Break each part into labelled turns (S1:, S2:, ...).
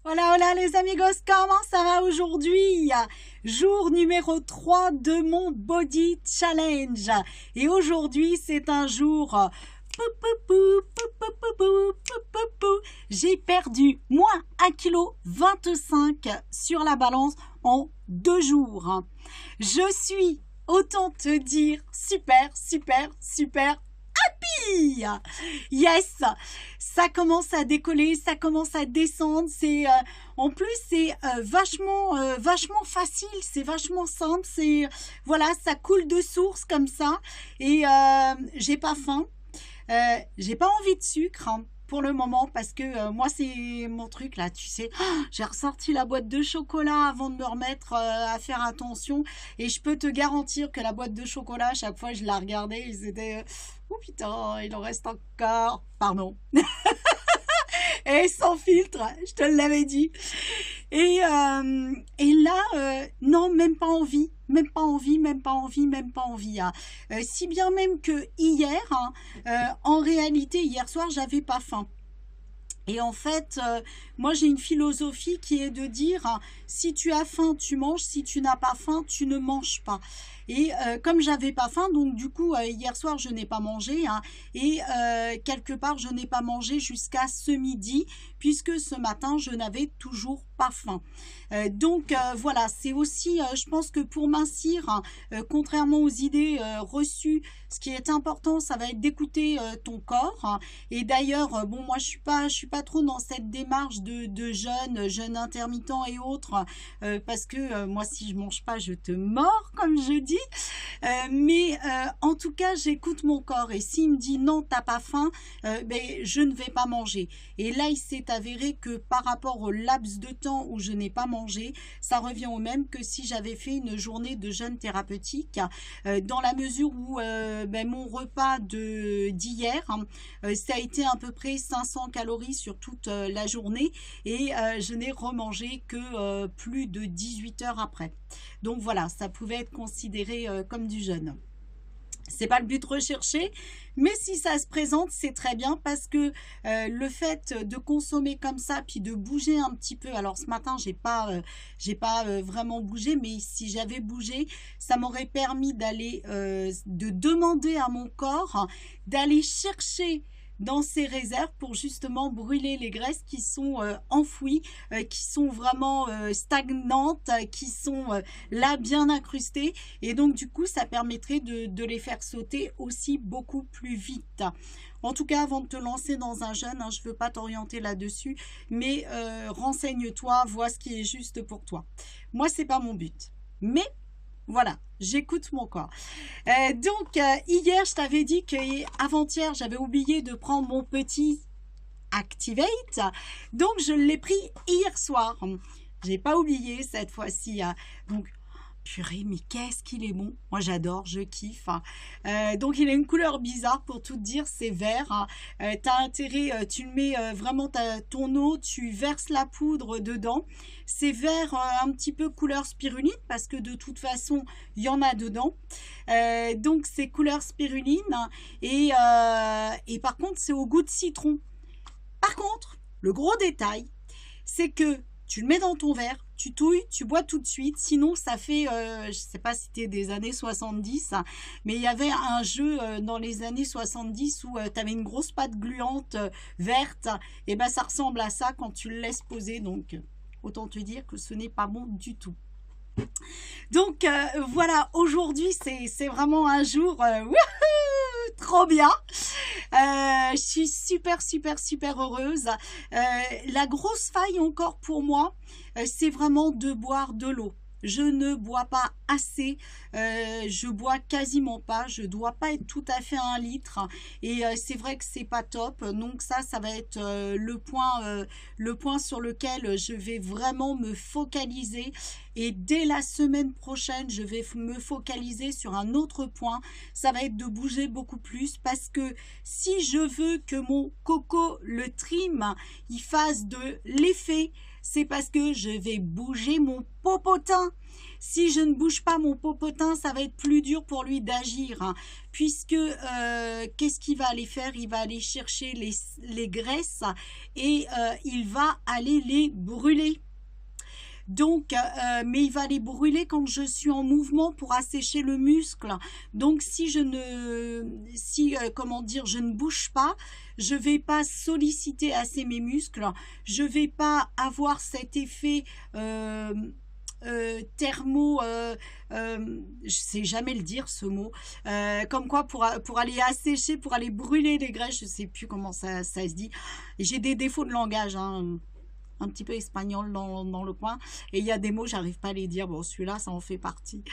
S1: Hola, hola les amigos, comment ça va aujourd'hui? Jour numéro 3 de mon Body Challenge. Et aujourd'hui, c'est un jour... J'ai perdu moins 1,25 kg sur la balance en 2 jours. Je suis, autant te dire, super happy. Yes, ça commence à décoller, ça commence à descendre. C'est en plus c'est vachement facile, c'est vachement simple. C'est voilà, ça coule de source comme ça et j'ai pas faim. J'ai pas envie de sucre hein, pour le moment parce que moi c'est mon truc là, tu sais. J'ai ressorti la boîte de chocolat avant de me remettre à faire attention et je peux te garantir que la boîte de chocolat, à chaque fois je la regardais et c'était oh putain, il en reste encore. Pardon. Et sans filtre, je te l'avais dit. Et là, non, même pas envie, même pas envie. Hein. Si bien même que hier, hein, en réalité, hier soir, j'avais pas faim. Et en fait, moi j'ai une philosophie qui est de dire, hein, si tu as faim, tu manges, si tu n'as pas faim, tu ne manges pas. Et comme j'avais pas faim, donc du coup, hier soir, je n'ai pas mangé. Hein, et quelque part, je n'ai pas mangé jusqu'à ce midi, puisque ce matin, je n'avais toujours pas faim. Donc voilà, c'est aussi, je pense que pour mincir, hein, contrairement aux idées reçues, ce qui est important, ça va être d'écouter ton corps. Hein, et d'ailleurs, bon, moi, je suis pas trop dans cette démarche de jeûne intermittent et autres, parce que moi, si je mange pas, je te mords, comme je dis. Mais en tout cas, j'écoute mon corps. Et s'il me dit non, t'as pas faim, ben, je ne vais pas manger. Et là, il s'est avéré que par rapport au laps de temps où je n'ai pas mangé, ça revient au même que si j'avais fait une journée de jeûne thérapeutique, dans la mesure où ben, mon repas d'hier, hein, ça a été à peu près 500 calories sur toute la journée et je n'ai remangé que plus de 18 heures après. Donc voilà, ça pouvait être considéré comme du jeûne. C'est pas le but recherché, mais si ça se présente, c'est très bien parce que le fait de consommer comme ça, puis de bouger un petit peu. Alors ce matin, j'ai pas vraiment bougé, mais si j'avais bougé, ça m'aurait permis d'aller, de demander à mon corps d'aller chercher dans ses réserves pour justement brûler les graisses qui sont enfouies, qui sont vraiment stagnantes, qui sont là bien incrustées. Et donc du coup, ça permettrait de les faire sauter aussi beaucoup plus vite. En tout cas, avant de te lancer dans un jeûne, hein, je ne veux pas t'orienter là-dessus, mais renseigne-toi, vois ce qui est juste pour toi. Moi, c'est pas mon but. Mais voilà, j'écoute mon corps. Donc, hier, je t'avais dit qu'avant-hier, j'avais oublié de prendre mon petit Activate. Donc, je l'ai pris hier soir. J'ai pas oublié cette fois-ci. Hein. Donc, purée, mais qu'est-ce qu'il est bon. Moi, j'adore, je kiffe. Hein. Donc, il a une couleur bizarre pour tout te dire, c'est vert. Hein. Tu as intérêt, tu le mets vraiment ton eau, tu verses la poudre dedans. C'est vert un petit peu couleur spiruline parce que de toute façon, il y en a dedans. Donc, c'est couleur spiruline. Hein, et par contre, c'est au goût de citron. Par contre, le gros détail, c'est que tu le mets dans ton verre, tu touilles, tu bois tout de suite. Sinon, ça fait, je ne sais pas si c'était des années 70, hein, mais il y avait un jeu dans les années 70 où tu avais une grosse pâte gluante verte. Et ben, ça ressemble à ça quand tu le laisses poser. Donc, autant te dire que ce n'est pas bon du tout. Donc, voilà, aujourd'hui, c'est vraiment un jour trop bien. Je suis super heureuse. La grosse faille encore pour moi, c'est vraiment de boire de l'eau. Je ne bois pas assez, je bois quasiment pas, je dois pas être tout à fait à 1 litre et c'est vrai que c'est pas top, donc ça va être le point sur lequel je vais vraiment me focaliser et dès la semaine prochaine je vais me focaliser sur un autre point, ça va être de bouger beaucoup plus parce que si je veux que mon coco, le trim, il fasse de l'effet, c'est parce que je vais bouger mon popotin. Si je ne bouge pas mon popotin, ça va être plus dur pour lui d'agir, hein, puisque qu'est-ce qu'il va aller faire? Il va aller chercher les graisses et il va aller les brûler. Donc, mais il va les brûler quand je suis en mouvement pour assécher le muscle. Donc, si je ne, si, comment dire, je ne bouge pas, je vais pas solliciter assez mes muscles, je vais pas avoir cet effet thermo, je sais jamais le dire ce mot, comme quoi pour aller assécher, pour aller brûler les graisses, je sais plus comment ça se dit. J'ai des défauts de langage, hein, un petit peu espagnol dans le coin, et il y a des mots, j'arrive pas à les dire, bon celui-là ça en fait partie.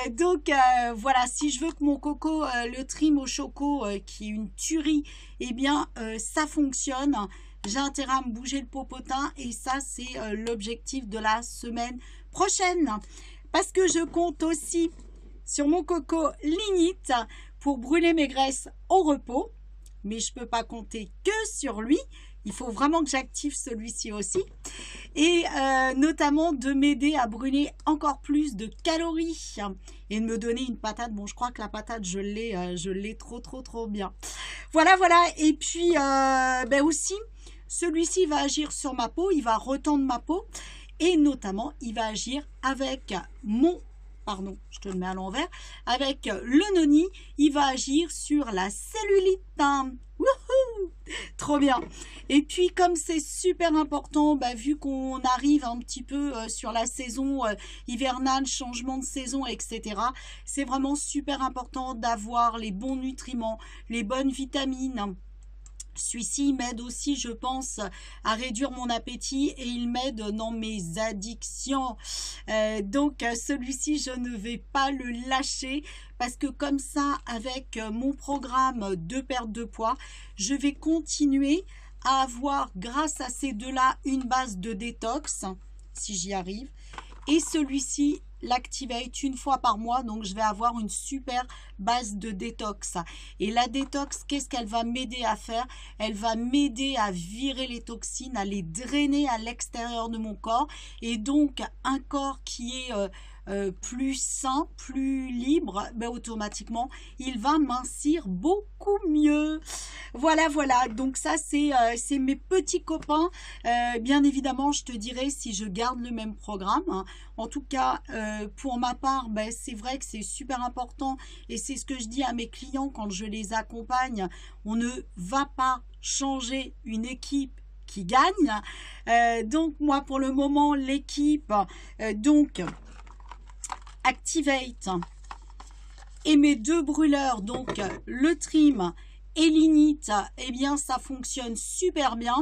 S1: Donc voilà, si je veux que mon coco, le trim au choco, qui est une tuerie, eh bien ça fonctionne, j'ai intérêt à me bouger le popotin, et ça c'est l'objectif de la semaine prochaine, parce que je compte aussi sur mon coco Lignite pour brûler mes graisses au repos, mais je peux pas compter que sur lui. Il faut vraiment que j'active celui-ci aussi, et notamment de m'aider à brûler encore plus de calories et de me donner une patate. Bon, je crois que la patate, je l'ai trop bien. Voilà, voilà. Et puis ben aussi, celui-ci va agir sur ma peau, il va retendre ma peau, et notamment, il va agir avec pardon, je te le mets à l'envers, avec le noni, il va agir sur la cellulite. Wouhou! Trop bien. Et puis comme c'est super important, bah, vu qu'on arrive un petit peu sur la saison hivernale, changement de saison, etc., c'est vraiment super important d'avoir les bons nutriments, les bonnes vitamines. Celui-ci m'aide aussi, je pense, à réduire mon appétit, et il m'aide dans mes addictions. Donc, celui-ci, je ne vais pas le lâcher, parce que comme ça, avec mon programme de perte de poids, je vais continuer à avoir, grâce à ces deux-là, une base de détox, si j'y arrive. Et celui-ci, l'Activate, une fois par mois, donc je vais avoir une super base de détox. Et la détox, qu'est-ce qu'elle va m'aider à faire? Elle va m'aider à virer les toxines, à les drainer à l'extérieur de mon corps, et donc un corps qui est plus sain, plus libre, ben, automatiquement, il va mincir beaucoup mieux. Voilà, voilà. Donc ça, c'est mes petits copains. Bien évidemment, je te dirai si je garde le même programme, hein. En tout cas, pour ma part, ben, c'est vrai que c'est super important, et c'est ce que je dis à mes clients quand je les accompagne. On ne va pas changer une équipe qui gagne. Donc moi, pour le moment, l'équipe, donc Activate et mes deux brûleurs, donc le trim et l'init, eh bien ça fonctionne super bien,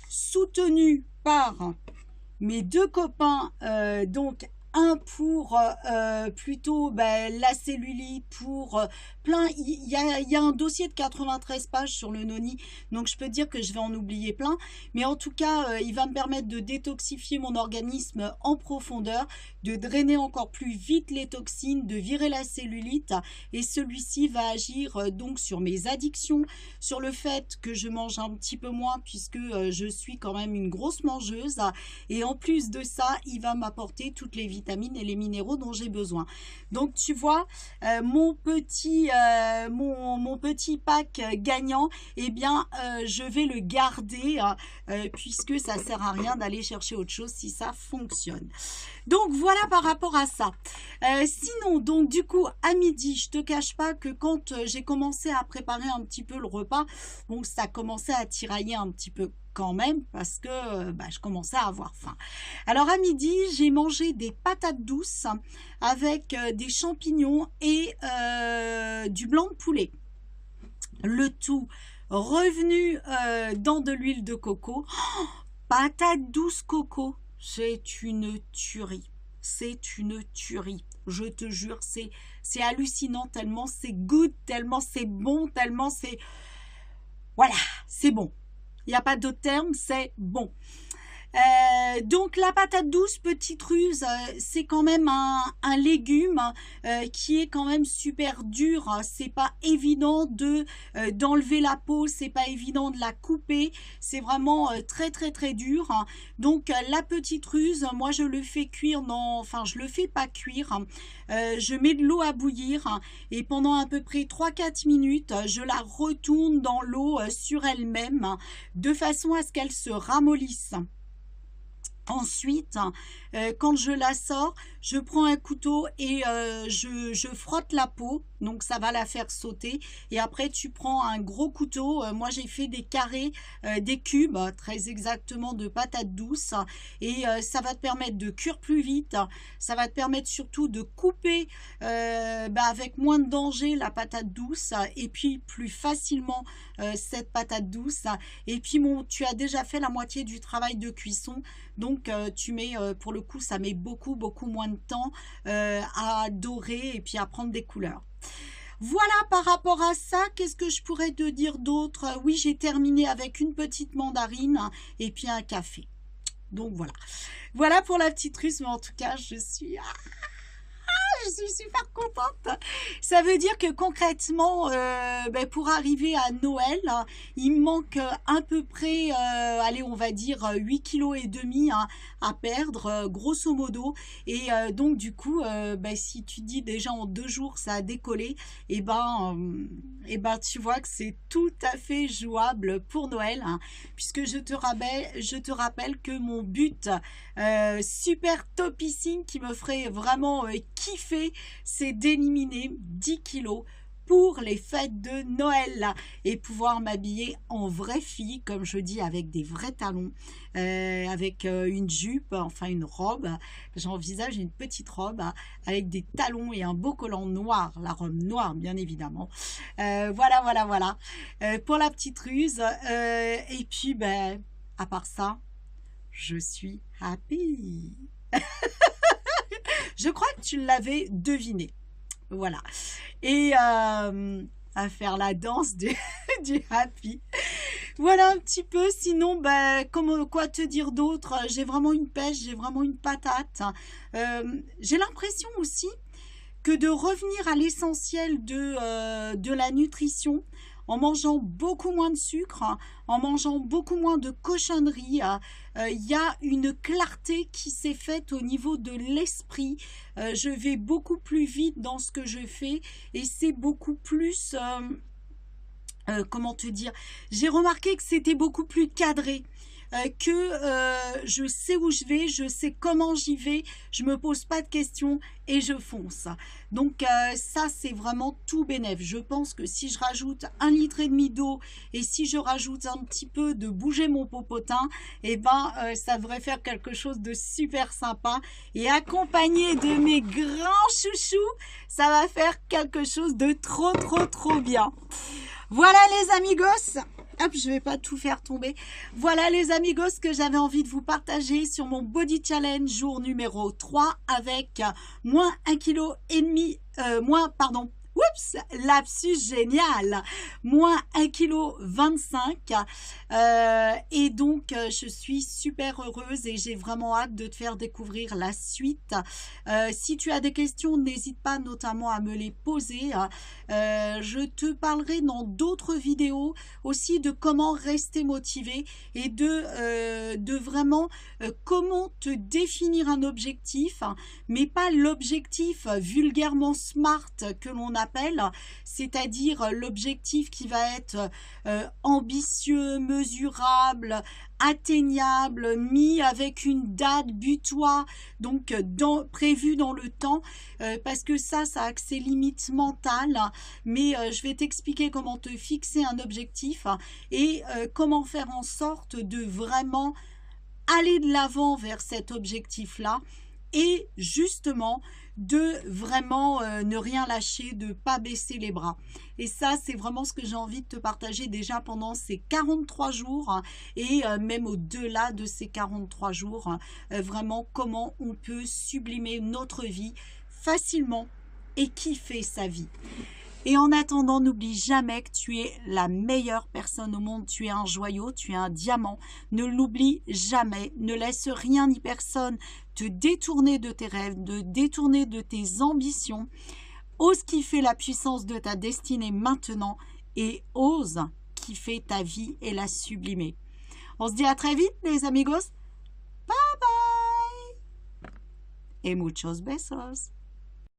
S1: soutenu par mes deux copains, donc un pour plutôt ben, la cellulite, pour plein, il y a un dossier de 93 pages sur le noni, donc je peux dire que je vais en oublier plein, mais en tout cas il va me permettre de détoxifier mon organisme en profondeur, de drainer encore plus vite les toxines, de virer la cellulite, et celui-ci va agir donc sur mes addictions, sur le fait que je mange un petit peu moins, puisque je suis quand même une grosse mangeuse, et en plus de ça, il va m'apporter toutes les vitamines et les minéraux dont j'ai besoin. Donc tu vois, mon petit pack gagnant, eh bien je vais le garder, puisque ça sert à rien d'aller chercher autre chose si ça fonctionne. Donc voilà par rapport à ça. Sinon, donc du coup à midi, je te cache pas que quand j'ai commencé à préparer un petit peu le repas, bon, ça commençait à tirailler un petit peu quand même, parce que bah, je commençais à avoir faim. Alors à midi, j'ai mangé des patates douces avec des champignons et du blanc de poulet. Le tout revenu dans de l'huile de coco. Oh, patates douces coco, c'est une tuerie. C'est une tuerie. Je te jure, c'est hallucinant, tellement c'est good, tellement c'est bon, tellement c'est... Voilà, c'est bon. Il n'y a pas d'autre terme, c'est bon. Donc la patate douce, petite ruse, c'est quand même un légume qui est quand même super dur. C'est pas évident d'enlever la peau, c'est pas évident de la couper. C'est vraiment très dur. Donc la petite ruse, moi je le fais cuire enfin je le fais pas cuire. Je mets de l'eau à bouillir et pendant à peu près 3-4 minutes, je la retourne dans l'eau sur elle-même de façon à ce qu'elle se ramollisse. Ensuite, quand je la sors, je prends un couteau et je frotte la peau, donc ça va la faire sauter. Et après, tu prends un gros couteau. Moi, j'ai fait des carrés, des cubes, très exactement, de patates douces. Et ça va te permettre de cuire plus vite. Ça va te permettre surtout de couper avec moins de danger la patate douce. Et puis, plus facilement cette patate douce. Et puis, tu as déjà fait la moitié du travail de cuisson. Donc, tu mets, pour le coup, ça met beaucoup moins de temps à dorer et puis à prendre des couleurs. Voilà par rapport à ça, qu'est-ce que je pourrais te dire d'autre? Oui, j'ai terminé avec une petite mandarine et puis un café. Donc voilà. Voilà pour la petite ruse, mais en tout cas, je suis super contente. Ça veut dire que concrètement, pour arriver à Noël, il me manque à peu près, allez, on va dire 8,5 kg à perdre, grosso modo. Et donc, du coup, si tu dis déjà en 2 jours, ça a décollé, et tu vois que c'est tout à fait jouable pour Noël, puisque je te rappelle que mon but super topissime qui me ferait vraiment kiffer, c'est d'éliminer 10 kilos pour les fêtes de Noël et pouvoir m'habiller en vraie fille, comme je dis, avec des vrais talons, avec une jupe, enfin une robe. J'envisage une petite robe avec des talons et un beau collant noir, la robe noire bien évidemment. Voilà. Pour la petite ruse. Et puis, à part ça, je suis happy. Je crois que tu l'avais deviné. Voilà. Et à faire la danse du happy. Voilà un petit peu. Sinon, quoi te dire d'autre? J'ai vraiment une pêche, j'ai vraiment une patate. J'ai l'impression aussi que de revenir à l'essentiel de la nutrition, en mangeant beaucoup moins de sucre, en mangeant beaucoup moins de cochonneries, il y a une clarté qui s'est faite au niveau de l'esprit. Je vais beaucoup plus vite dans ce que je fais et c'est beaucoup plus, comment te dire, j'ai remarqué que c'était beaucoup plus cadré. Je sais où je vais, je sais comment j'y vais, je me pose pas de questions et je fonce. Donc ça c'est vraiment tout bénef. Je pense que si je rajoute 1,5 litre d'eau et si je rajoute un petit peu de bouger mon popotin, ça devrait faire quelque chose de super sympa et accompagné de mes grands chouchous, ça va faire quelque chose de trop bien. Voilà les amigos. Hop, je vais pas tout faire tomber. Voilà les amigos que j'avais envie de vous partager sur mon Body Challenge jour numéro 3 avec moins 1,5 kg, oups, lapsus génial, moins 1,25 kg. Et donc, je suis super heureuse et j'ai vraiment hâte de te faire découvrir la suite. Si tu as des questions, n'hésite pas notamment à me les poser. Je te parlerai dans d'autres vidéos aussi de comment rester motivé et de vraiment comment te définir un objectif, mais pas l'objectif vulgairement smart que l'on appelle, c'est-à-dire l'objectif qui va être ambitieux, mesurable, atteignable, mis avec une date butoir, donc prévu dans le temps, parce que ça a que ses limites mentales, mais je vais t'expliquer comment te fixer un objectif et comment faire en sorte de vraiment aller de l'avant vers cet objectif-là et justement de vraiment ne rien lâcher, de ne pas baisser les bras. Et ça, c'est vraiment ce que j'ai envie de te partager déjà pendant ces 43 jours et même au-delà de ces 43 jours, vraiment comment on peut sublimer notre vie facilement et kiffer sa vie. Et en attendant, n'oublie jamais que tu es la meilleure personne au monde. Tu es un joyau, tu es un diamant. Ne l'oublie jamais. Ne laisse rien ni personne te détourner de tes rêves, de détourner de tes ambitions. Ose kiffer la puissance de ta destinée maintenant et ose kiffer ta vie et la sublimer. On se dit à très vite, les amigos. Bye bye. Et muchos besos.